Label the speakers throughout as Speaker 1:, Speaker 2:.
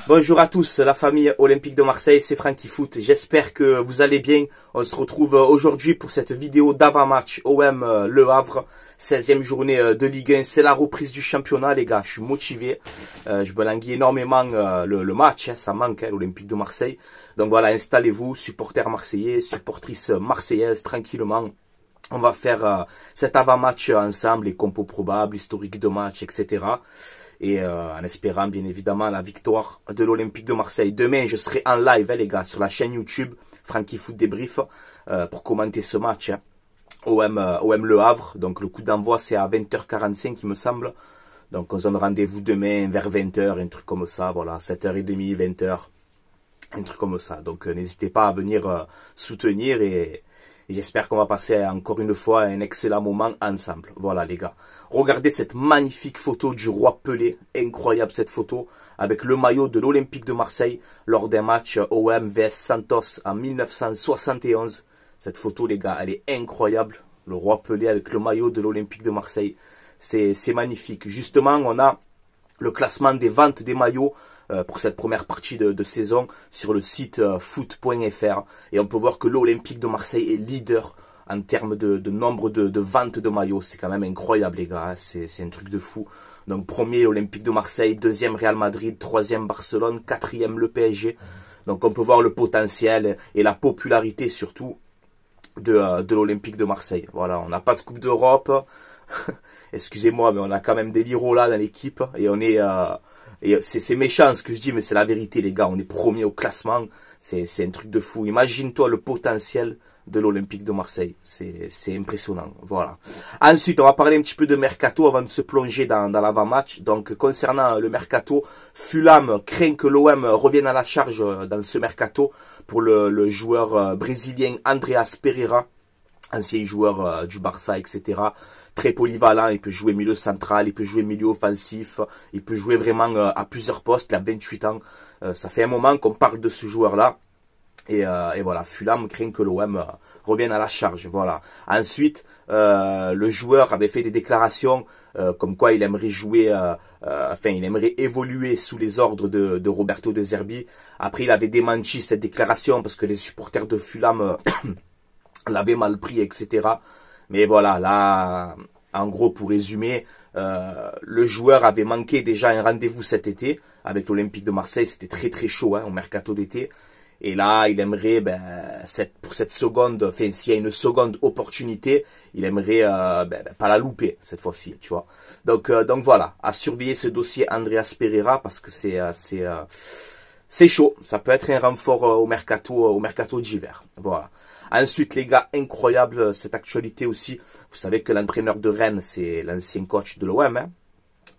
Speaker 1: Bonjour à tous, la famille olympique de Marseille, c'est Francky Foot. J'espère que vous allez bien. On se retrouve aujourd'hui pour cette vidéo d'avant-match OM Le Havre, 16e journée de Ligue 1. C'est la reprise du championnat, les gars. Je suis motivé. Je me languis énormément le match. Ça manque, l'Olympique de Marseille. Donc voilà, installez-vous, supporters marseillais, supportrices marseillaises, tranquillement. On va faire cet avant-match ensemble, les compos probables, historiques de match, etc. Et en espérant bien évidemment la victoire de l'Olympique de Marseille. Demain, je serai en live, les gars, sur la chaîne YouTube Francky Foot Débrief pour commenter ce match. OM Le Havre. Donc le coup d'envoi, c'est à 20h45, il me semble. Donc on se donne rendez-vous demain vers 20h, un truc comme ça. Voilà, 7h30, 20h. Un truc comme ça. Donc n'hésitez pas à venir soutenir et j'espère qu'on va passer encore une fois un excellent moment ensemble. Voilà les gars. Regardez cette magnifique photo du roi Pelé. Incroyable cette photo. Avec le maillot de l'Olympique de Marseille lors d'un match OM vs Santos en 1971. Cette photo les gars, elle est incroyable. Le roi Pelé avec le maillot de l'Olympique de Marseille. C'est magnifique. Justement, on a le classement des ventes des maillots pour cette première partie de saison sur le site foot.fr. Et on peut voir que l'Olympique de Marseille est leader en termes de nombre de ventes de maillots. C'est quand même incroyable les gars, c'est un truc de fou. Donc premier Olympique de Marseille, deuxième Real Madrid, troisième Barcelone, quatrième le PSG. Donc on peut voir le potentiel et la popularité surtout de l'Olympique de Marseille. Voilà, on n'a pas de Coupe d'Europe. Excusez-moi, mais on a quand même des Liro là dans l'équipe et on est... c'est méchant ce que je dis, mais c'est la vérité les gars. On est premier au classement. C'est un truc de fou. Imagine-toi le potentiel de l'Olympique de Marseille. C'est impressionnant. Voilà. Ensuite, on va parler un petit peu de Mercato avant de se plonger dans l'avant-match. Donc, concernant le Mercato, Fulham craint que l'OM revienne à la charge dans ce Mercato pour le joueur brésilien Andreas Pereira, ancien joueur du Barça, etc. Très polyvalent, il peut jouer milieu central, il peut jouer milieu offensif, il peut jouer vraiment à plusieurs postes, il a 28 ans. Ça fait un moment qu'on parle de ce joueur-là. Et voilà, Fulham craint que l'OM revienne à la charge. Voilà. Ensuite, le joueur avait fait des déclarations comme quoi il aimerait jouer, il aimerait évoluer sous les ordres de Roberto De Zerbi. Après, il avait démenti cette déclaration parce que les supporters de Fulham l'avaient mal pris, etc. Mais voilà, là, en gros, pour résumer, le joueur avait manqué déjà un rendez-vous cet été avec l'Olympique de Marseille. C'était très très chaud au mercato d'été. Et là, il aimerait, pour cette seconde, enfin, s'il y a une seconde opportunité, il aimerait pas la louper cette fois-ci, tu vois. Donc voilà, à surveiller ce dossier Andreas Pereira parce que c'est chaud. Ça peut être un renfort au mercato d'hiver. Voilà. Ensuite, les gars, incroyable cette actualité aussi. Vous savez que l'entraîneur de Rennes, c'est l'ancien coach de l'OM,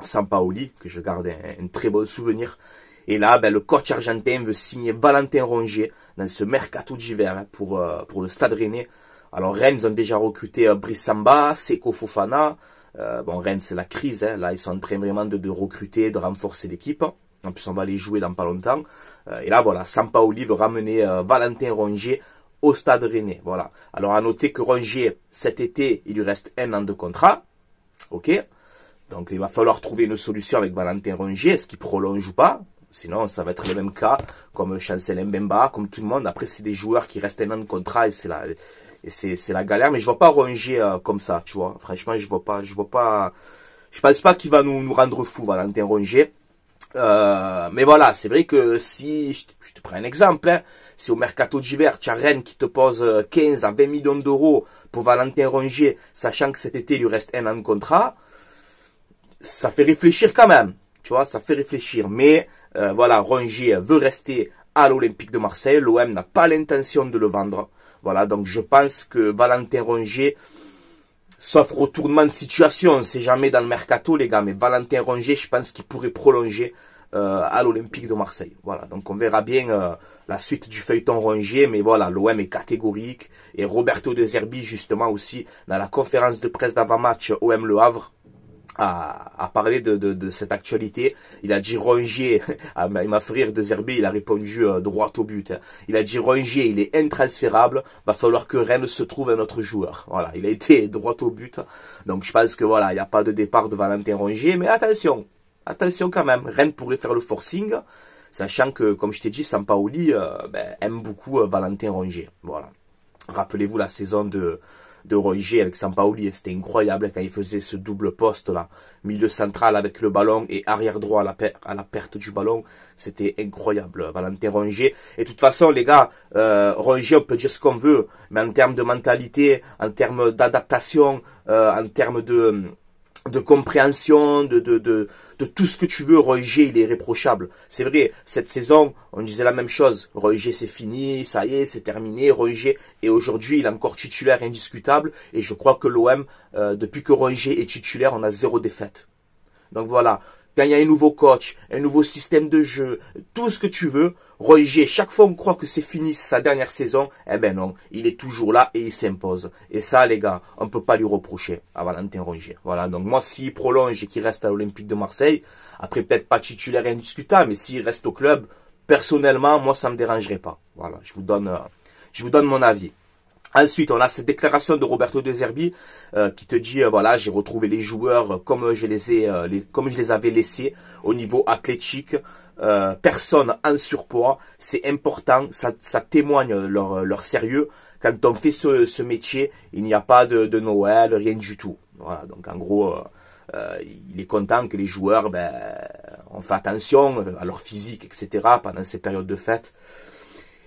Speaker 1: Sampaoli, que je garde un très bon souvenir. Et là, le coach argentin veut signer Valentin Rongier dans ce mercato d'hiver pour le Stade Rennais. Alors, Rennes, ils ont déjà recruté Brice Samba, Seko Fofana. Rennes, c'est la crise. Là, ils sont en train vraiment de recruter, de renforcer l'équipe. En plus, on va les jouer dans pas longtemps. Et là, voilà, Sampaoli veut ramener Valentin Rongier au Stade Rennais. Voilà. Alors, à noter que Rongier, cet été, il lui reste 1 an de contrat. Ok. Donc, il va falloir trouver une solution avec Valentin Rongier. Est-ce qu'il prolonge ou pas? Sinon, ça va être le même cas, comme Chancel Mbemba, comme tout le monde. Après, c'est des joueurs qui restent 1 an de contrat et c'est la galère. Mais je vois pas Rongier comme ça, tu vois. Franchement, je pense pas qu'il va nous rendre fous, Valentin Rongier. Mais voilà, c'est vrai que si, je te prends un exemple, si au mercato d'hiver, tu as Rennes qui te pose 15 à 20 millions d'euros pour Valentin Rongier, sachant que cet été, il lui reste 1 an de contrat, ça fait réfléchir quand même, tu vois, ça fait réfléchir. Mais voilà, Rongier veut rester à l'Olympique de Marseille, l'OM n'a pas l'intention de le vendre. Voilà, donc je pense que Valentin Rongier, sauf retournement de situation, on ne sait jamais dans le mercato les gars, mais Valentin Rongier, je pense qu'il pourrait prolonger à l'Olympique de Marseille. Voilà, donc on verra bien la suite du feuilleton Rongier, mais voilà, l'OM est catégorique. Et Roberto De Zerbi, justement aussi, dans la conférence de presse d'avant-match OM Le Havre, a parlé de cette actualité. Il a dit Rongier, il m'a fait rire De Zerbi, il a répondu droit au but. Il a dit Rongier, il est intransférable, va falloir que Rennes se trouve un autre joueur. Voilà, il a été droit au but. Donc je pense que voilà, il n'y a pas de départ de Valentin Rongier, mais attention quand même, Rennes pourrait faire le forcing. Sachant que, comme je t'ai dit, Sampaoli aime beaucoup Valentin Rongier. Voilà. Rappelez-vous la saison de Rongier avec Sampaoli, c'était incroyable quand il faisait ce double poste là, milieu central avec le ballon et arrière droit à la perte du ballon, c'était incroyable, Valentin Rongier. Et de toute façon les gars, Rongier on peut dire ce qu'on veut, mais en termes de mentalité, en termes d'adaptation, en termes de compréhension, de tout ce que tu veux, Rongier, il est irréprochable. C'est vrai, cette saison, on disait la même chose. Rongier, c'est fini, ça y est, c'est terminé, Rongier. Et aujourd'hui, il est encore titulaire indiscutable. Et je crois que l'OM, depuis que Rongier est titulaire, on a 0 défaite. Donc voilà. Quand il y a un nouveau coach, un nouveau système de jeu, tout ce que tu veux, Rongier, chaque fois on croit que c'est fini sa dernière saison, eh ben non, il est toujours là et il s'impose. Et ça les gars, on ne peut pas lui reprocher à Valentin Rongier. Voilà, donc moi s'il prolonge et qu'il reste à l'Olympique de Marseille, après peut-être pas titulaire indiscutable, mais s'il reste au club, personnellement, moi ça me dérangerait pas. Voilà, je vous donne mon avis. Ensuite, on a cette déclaration de Roberto De Zerbi qui te dit voilà, j'ai retrouvé les joueurs comme je les avais laissés au niveau athlétique, personne en surpoids, c'est important, ça témoigne leur sérieux. Quand on fait ce métier, il n'y a pas de Noël, rien du tout. Voilà, donc en gros, il est content que les joueurs on fait attention à leur physique, etc. pendant ces périodes de fête.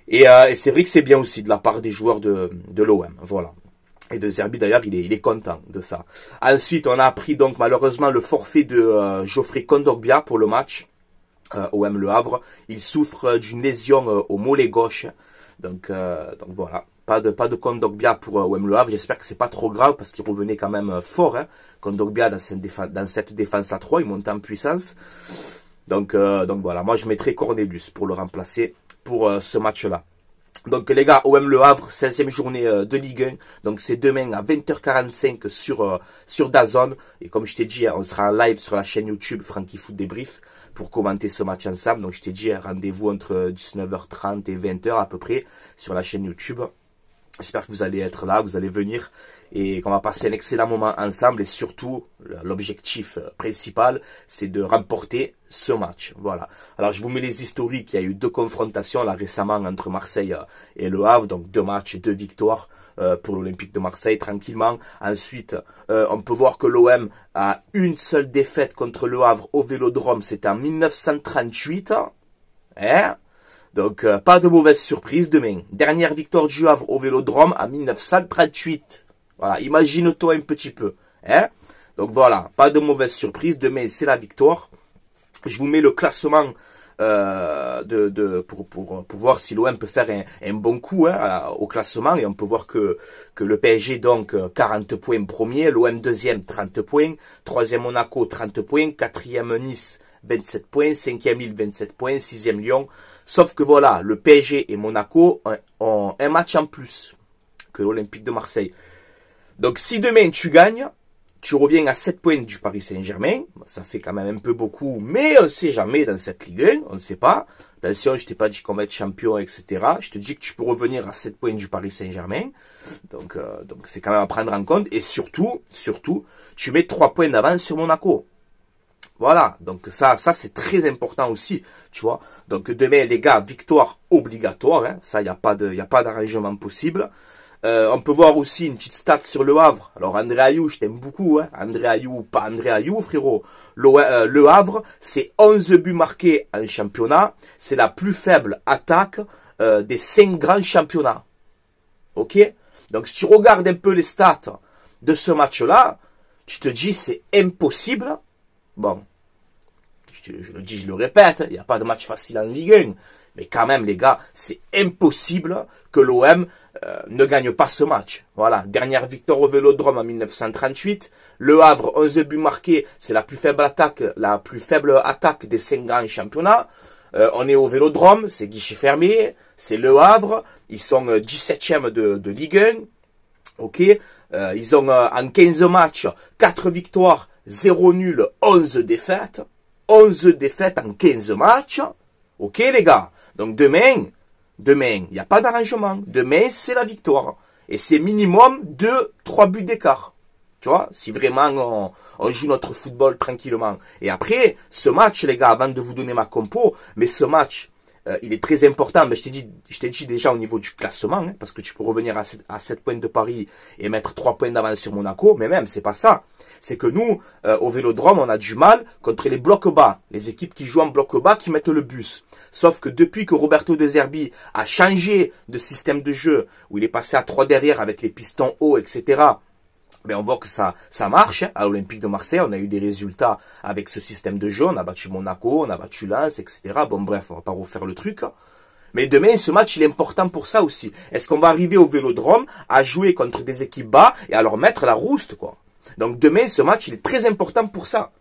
Speaker 1: Et c'est vrai que c'est bien aussi de la part des joueurs de l'OM, voilà. Et De Zerbi d'ailleurs, il est content de ça. Ensuite, on a appris donc malheureusement le forfait de Geoffrey Kondogbia pour le match OM Le Havre. Il souffre d'une lésion au mollet gauche, donc voilà. Pas de Kondogbia pour OM Le Havre. J'espère que c'est pas trop grave parce qu'il revenait quand même fort. Hein. Kondogbia dans cette défense à 3, il monte en puissance. Donc voilà, moi je mettrai Cornelius pour le remplacer pour ce match-là. Donc les gars, OM Le Havre, 16e journée de Ligue 1. Donc c'est demain à 20h45 sur DAZN. Et comme je t'ai dit, on sera en live sur la chaîne YouTube Frankie Foot Débrief pour commenter ce match ensemble. Donc je t'ai dit, rendez-vous entre 19h30 et 20h à peu près sur la chaîne YouTube. J'espère que vous allez être là, vous allez venir et qu'on va passer un excellent moment ensemble. Et surtout, l'objectif principal, c'est de remporter ce match. Voilà. Alors, je vous mets les historiques. Il y a eu 2 confrontations là récemment entre Marseille et Le Havre. Donc, 2 matchs, 2 victoires pour l'Olympique de Marseille, tranquillement. Ensuite, on peut voir que l'OM a une seule défaite contre Le Havre au Vélodrome. C'était en 1938. Hein? Donc, pas de mauvaise surprise demain. Dernière victoire du Havre au Vélodrome en 1938. Voilà, imagine-toi un petit peu. Hein? Donc voilà, pas de mauvaise surprise. Demain, c'est la victoire. Je vous mets le classement pour voir si l'OM peut faire un bon coup au classement. Et on peut voir que le PSG, donc, 40 points premier. L'OM deuxième, 30 points. Troisième Monaco, 30 points. Quatrième Nice, 27 points. 5e Lille, 27 points. 6e Lyon. Sauf que voilà, le PSG et Monaco ont un match en plus que l'Olympique de Marseille. Donc si demain tu gagnes, tu reviens à 7 points du Paris Saint-Germain. Ça fait quand même un peu beaucoup, mais on ne sait jamais dans cette Ligue 1, on ne sait pas. Attention, je t'ai pas dit qu'on va être champion, etc. Je te dis que tu peux revenir à 7 points du Paris Saint-Germain. Donc c'est quand même à prendre en compte. Et surtout, tu mets 3 points d'avance sur Monaco. Voilà, donc ça c'est très important aussi, tu vois. Donc demain les gars, victoire obligatoire, hein, ça il y a pas d'arrangement possible. On peut voir aussi une petite stat sur Le Havre. Alors André Ayew, je t'aime beaucoup, hein. André Ayew ou pas André Ayew, frérot. Le Havre, c'est 11 buts marqués en championnat, c'est la plus faible attaque des 5 grands championnats. Ok? Donc si tu regardes un peu les stats de ce match-là, tu te dis c'est impossible. Bon, je le dis, je le répète, il n'y a pas de match facile en Ligue 1. Mais quand même, les gars, c'est impossible que l'OM ne gagne pas ce match. Voilà, dernière victoire au Vélodrome en 1938. Le Havre, 11 buts marqués, c'est la plus faible attaque des 5 grands championnats. On est au Vélodrome, c'est guichet fermé, c'est Le Havre. Ils sont 17e de Ligue 1. Ok, ils ont en 15 matchs, 4 victoires, 0 nul, 11 défaites. 11 défaites en 15 matchs. Ok les gars. Donc demain, il n'y a pas d'arrangement. Demain, c'est la victoire. Et c'est minimum 2-3 buts d'écart. Tu vois, si vraiment on joue notre football tranquillement. Et après, ce match, les gars, avant de vous donner ma compo, mais ce match, il est très important. Mais je t'ai dit déjà au niveau du classement, hein, parce que tu peux revenir à 7 points de Paris et mettre 3 points d'avance sur Monaco. Mais même, c'est pas ça. C'est que nous, au Vélodrome, on a du mal contre les blocs bas. Les équipes qui jouent en bloc bas, qui mettent le bus. Sauf que depuis que Roberto De Zerbi a changé de système de jeu, où il est passé à 3 derrière avec les pistons hauts, etc., ben on voit que ça marche, hein. À l'Olympique de Marseille, on a eu des résultats avec ce système de jeu. On a battu Monaco, on a battu Lens, etc. Bon, bref, on va pas refaire le truc. Mais demain, ce match, il est important pour ça aussi. Est-ce qu'on va arriver au Vélodrome à jouer contre des équipes bas et à leur mettre la rouste, quoi? Donc demain, ce match, il est très important pour ça.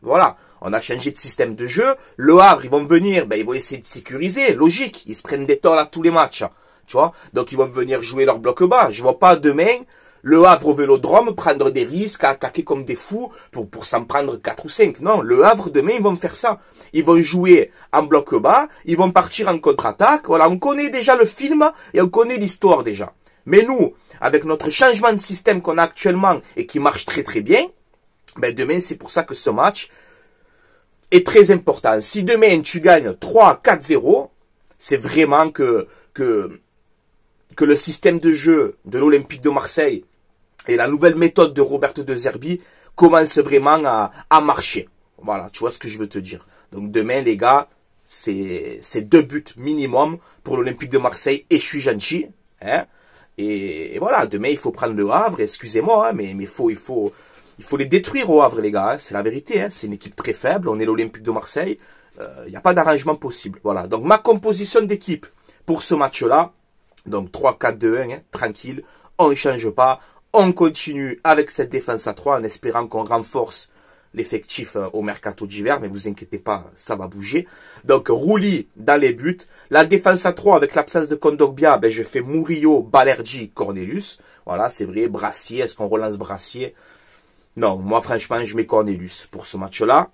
Speaker 1: Voilà. On a changé de système de jeu. Le Havre, ils vont venir, ben, ils vont essayer de sécuriser. Logique. Ils se prennent des torts à tous les matchs. Tu vois? Donc ils vont venir jouer leur bloc bas. Je vois pas demain le Havre au Vélodrome prendre des risques à attaquer comme des fous pour s'en prendre 4 ou 5. Non, le Havre demain, ils vont faire ça. Ils vont jouer en bloc bas, ils vont partir en contre-attaque. Voilà, on connaît déjà le film et on connaît l'histoire déjà. Mais nous, avec notre changement de système qu'on a actuellement et qui marche très très bien, ben demain, c'est pour ça que ce match est très important. Si demain, tu gagnes 3-4-0, c'est vraiment que le système de jeu de l'Olympique de Marseille et la nouvelle méthode de Roberto De Zerbi commence vraiment à marcher. Voilà, tu vois ce que je veux te dire. Donc demain, les gars, c'est 2 buts minimum pour l'Olympique de Marseille et je suis gentil. Hein. Et voilà, demain, il faut prendre le Havre, excusez-moi, hein, mais il faut les détruire au Havre, les gars. Hein, c'est la vérité, hein, c'est une équipe très faible, on est l'Olympique de Marseille. Il n'y a pas d'arrangement possible. Voilà, donc ma composition d'équipe pour ce match-là, donc 3-4-2-1, hein, tranquille, on ne change pas. On continue avec cette défense à 3 en espérant qu'on renforce l'effectif au mercato d'hiver. Mais vous inquiétez pas, ça va bouger. Donc Rouli dans les buts. La défense à 3 avec l'absence de Kondogbia, ben, je fais Murillo, Balerdi, Cornelius. Voilà, c'est vrai. Brassier, est-ce qu'on relance Brassier? Non, moi franchement, je mets Cornelius pour ce match-là.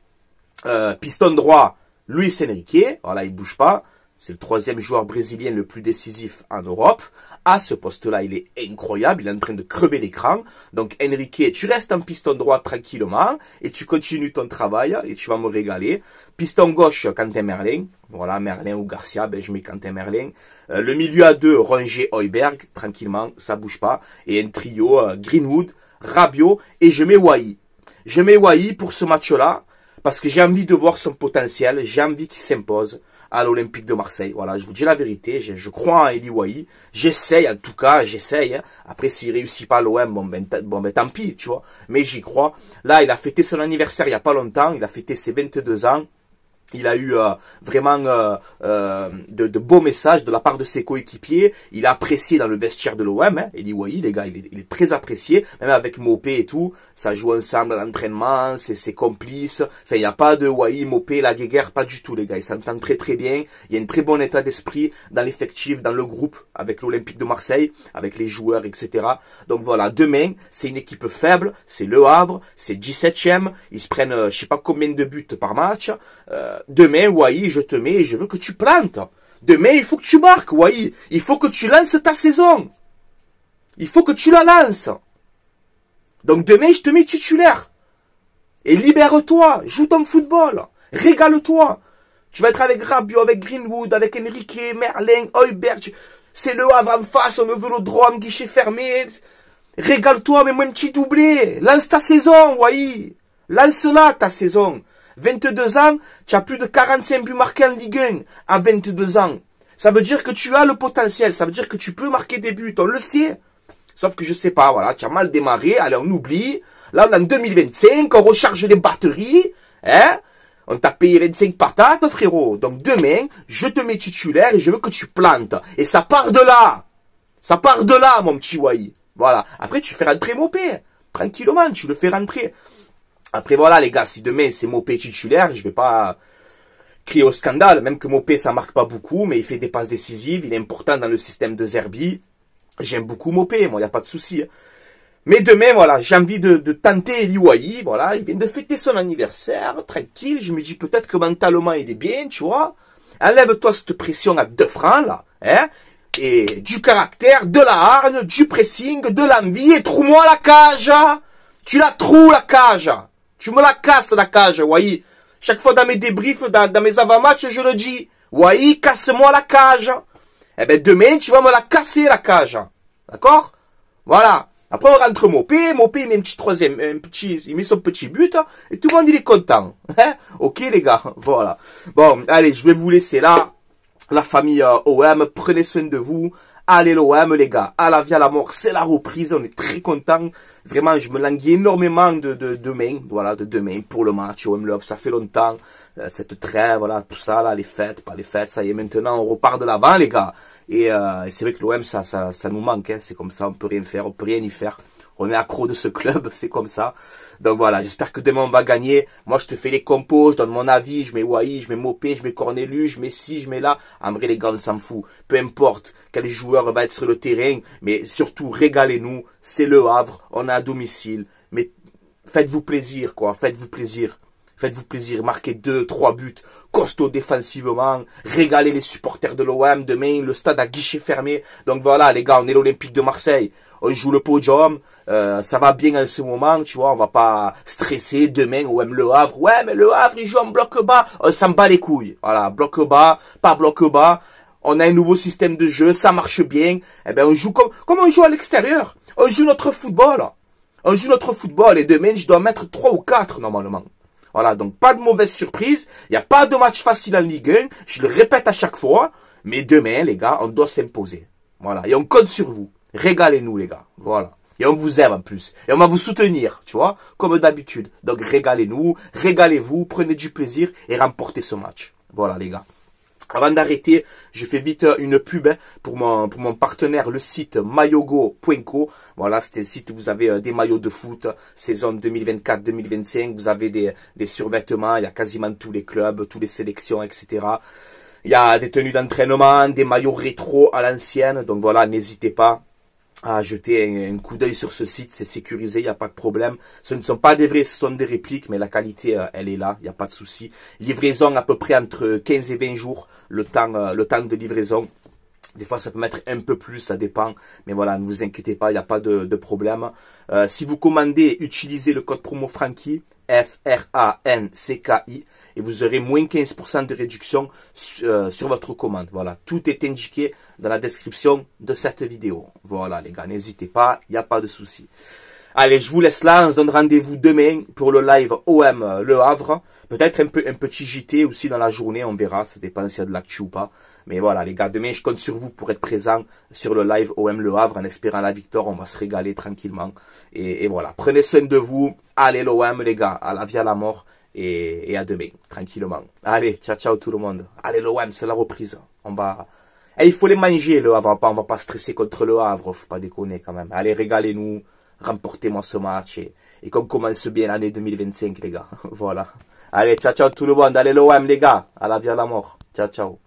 Speaker 1: Piston droit, Luis Enrique. Voilà, il bouge pas. C'est le 3e joueur brésilien le plus décisif en Europe. À ce poste-là, il est incroyable. Il est en train de crever l'écran. Donc, Enrique, tu restes en piston droit tranquillement et tu continues ton travail et tu vas me régaler. Piston gauche, Quentin Merlin. Voilà, Merlin ou Garcia, ben, je mets Quentin Merlin. Le milieu à 2, Rongier, Højbjerg. Tranquillement, ça bouge pas. Et un trio, Greenwood, Rabiot et je mets Wai. Je mets Wai pour ce match-là parce que j'ai envie de voir son potentiel. J'ai envie qu'il s'impose à l'Olympique de Marseille. Voilà, je vous dis la vérité, je crois en Eli Wai. J'essaye, en tout cas, j'essaye. Hein. Après, s'il réussit pas à l'OM, bon ben tant pis, tu vois. Mais j'y crois. Là, il a fêté son anniversaire il y a pas longtemps. Il a fêté ses 22 ans. Il a eu vraiment de beaux messages de la part de ses coéquipiers. Il a apprécié dans le vestiaire de l'OM. Hein. Eli Wai, les gars, il est très apprécié. Même avec Mopé et tout. Ça joue ensemble à l'entraînement. C'est complice. Enfin, il n'y a pas de Wai, Mopé, la guéguerre. Pas du tout, les gars. Ils s'entendent très très bien. Il y a un très bon état d'esprit dans l'effectif, dans le groupe, avec l'Olympique de Marseille, avec les joueurs, etc. Donc voilà, demain, c'est une équipe faible. C'est Le Havre. C'est 17e. Ils se prennent, je sais pas combien de buts par match. Demain, Wai, je te mets et je veux que tu plantes. Demain, il faut que tu marques, Wai. Il faut que tu lances ta saison. Il faut que tu la lances. Donc demain, je te mets titulaire. Et libère-toi. Joue ton football. Régale-toi. Tu vas être avec Rabiot, avec Greenwood, avec Enrique, Merlin, Højbjerg. C'est Le Havre en face, on est au Vélodrome, guichet fermé. Régale-toi, mets-moi un petit doublé. Lance ta saison, Wai. Lance-la, ta saison. 22 ans, tu as plus de 45 buts marqués en Ligue 1 à 22 ans. Ça veut dire que tu as le potentiel, ça veut dire que tu peux marquer des buts, on le sait. Sauf que je sais pas, voilà, tu as mal démarré, allez, on oublie. Là, on est en 2025, on recharge les batteries, hein. On t'a payé 25 patates, frérot. Donc demain, je te mets titulaire et je veux que tu plantes. Et ça part de là. Ça part de là, mon petit Wai. Voilà. Après, tu fais rentrer Mopé. Tranquillement, tu le fais rentrer. Après voilà les gars, si demain c'est Mopé titulaire, je vais pas crier au scandale, même que Mopé ça marque pas beaucoup, mais il fait des passes décisives, il est important dans le système de Zerbi. J'aime beaucoup Mopé, moi y a pas de souci. Mais demain voilà, j'ai envie de tenter Eli Wai, voilà, il vient de fêter son anniversaire, tranquille, je me dis peut-être que mentalement il est bien, tu vois. Enlève-toi cette pression à 2 francs là, hein, et du caractère, de la hargne, du pressing, de l'envie, et trouve-moi la cage. Tu la trouves, la cage. Tu me la casses, la cage, voyez. Chaque fois dans mes débriefs, dans mes avant-matchs, je le dis. Voyez, casse-moi la cage. Eh ben, demain, tu vas me la casser, la cage. D'accord? Voilà. Après, on rentre Mopé. Mopé, il met il met son petit but. Et tout le monde, il est content. Hein? Ok, les gars. Voilà. Bon, allez, je vais vous laisser là. La famille OM, prenez soin de vous. Allez l'OM, les gars. À la vie, à la mort. C'est la reprise. On est très contents. Vraiment, je me languis énormément de demain. Voilà, de demain pour le match OM Love. Ça fait longtemps. Cette trêve, voilà, tout ça, là, les fêtes, pas les fêtes. Ça y est, maintenant, on repart de l'avant, les gars. Et c'est vrai que l'OM, ça nous manque. Hein. C'est comme ça, on peut rien faire, on peut rien y faire. On est accro de ce club, c'est comme ça. Donc voilà, j'espère que demain on va gagner. Moi, je te fais les compos, je donne mon avis, je mets Wai, je mets Mopé, je mets Cornelius, je mets ci, je mets là. En vrai, les gars, on s'en fout. Peu importe quel joueur va être sur le terrain, mais surtout, régalez-nous. C'est le Havre, on est à domicile. Mais faites-vous plaisir, quoi, faites-vous plaisir. Faites-vous plaisir, marquez 2-3 buts, costaud défensivement, régalez les supporters de l'OM. Demain, le stade à guichet fermé. Donc voilà, les gars, on est l'Olympique de Marseille. On joue le podium, ça va bien en ce moment, tu vois, on va pas stresser demain OM Le Havre. Ouais, mais Le Havre, il joue en bloc bas, on s'en bat les couilles. Voilà, bloc bas, pas bloc bas. On a un nouveau système de jeu, ça marche bien. Eh ben, on joue comme on joue à l'extérieur. On joue notre football. On joue notre football et demain, je dois mettre 3 ou 4 normalement. Voilà, donc pas de mauvaise surprise. Il n'y a pas de match facile en Ligue 1. Je le répète à chaque fois. Mais demain, les gars, on doit s'imposer. Voilà, et on compte sur vous. Régalez-nous, les gars. Voilà. Et on vous aime en plus. Et on va vous soutenir, tu vois, comme d'habitude. Donc régalez-nous, régalez-vous, prenez du plaisir et remportez ce match. Voilà, les gars. Avant d'arrêter, je fais vite une pub pour mon partenaire, le site mayogo.co. Voilà, c'est un site où vous avez des maillots de foot, saison 2024-2025. Vous avez des survêtements, il y a quasiment tous les clubs, toutes les sélections, etc. Il y a des tenues d'entraînement, des maillots rétro à l'ancienne. Donc voilà, n'hésitez pas à jeter un coup d'œil sur ce site, c'est sécurisé, il n'y a pas de problème. Ce ne sont pas des vrais, ce sont des répliques, mais la qualité, elle est là, il n'y a pas de souci. Livraison à peu près entre 15 et 20 jours, le temps de livraison. Des fois, ça peut mettre un peu plus, ça dépend. Mais voilà, ne vous inquiétez pas, il n'y a pas de problème. Si vous commandez, utilisez le code promo Francky, FRANCKI, et vous aurez moins 15% de réduction sur votre commande. Voilà, tout est indiqué dans la description de cette vidéo. Voilà, les gars, n'hésitez pas, il n'y a pas de souci. Allez, je vous laisse là, on se donne rendez-vous demain pour le live OM Le Havre. Peut-être un petit JT aussi dans la journée, on verra, ça dépend s'il y a de l'actu ou pas. Mais voilà, les gars, demain, je compte sur vous pour être présent sur le live OM Le Havre. En espérant la victoire, on va se régaler tranquillement. Et voilà, prenez soin de vous. Allez, l'OM, les gars, à la vie, à la mort. Et à demain, tranquillement. Allez, ciao, ciao tout le monde. Allez, l'OM, c'est la reprise. Et il faut les manger, le Havre. On va pas stresser contre le Havre, faut pas déconner quand même. Allez, régalez-nous. Remportez-moi ce match. Et qu'on commence bien l'année 2025, les gars. Voilà. Allez, ciao, ciao tout le monde. Allez, l'OM, les gars. À la vie, à la mort. Ciao, ciao.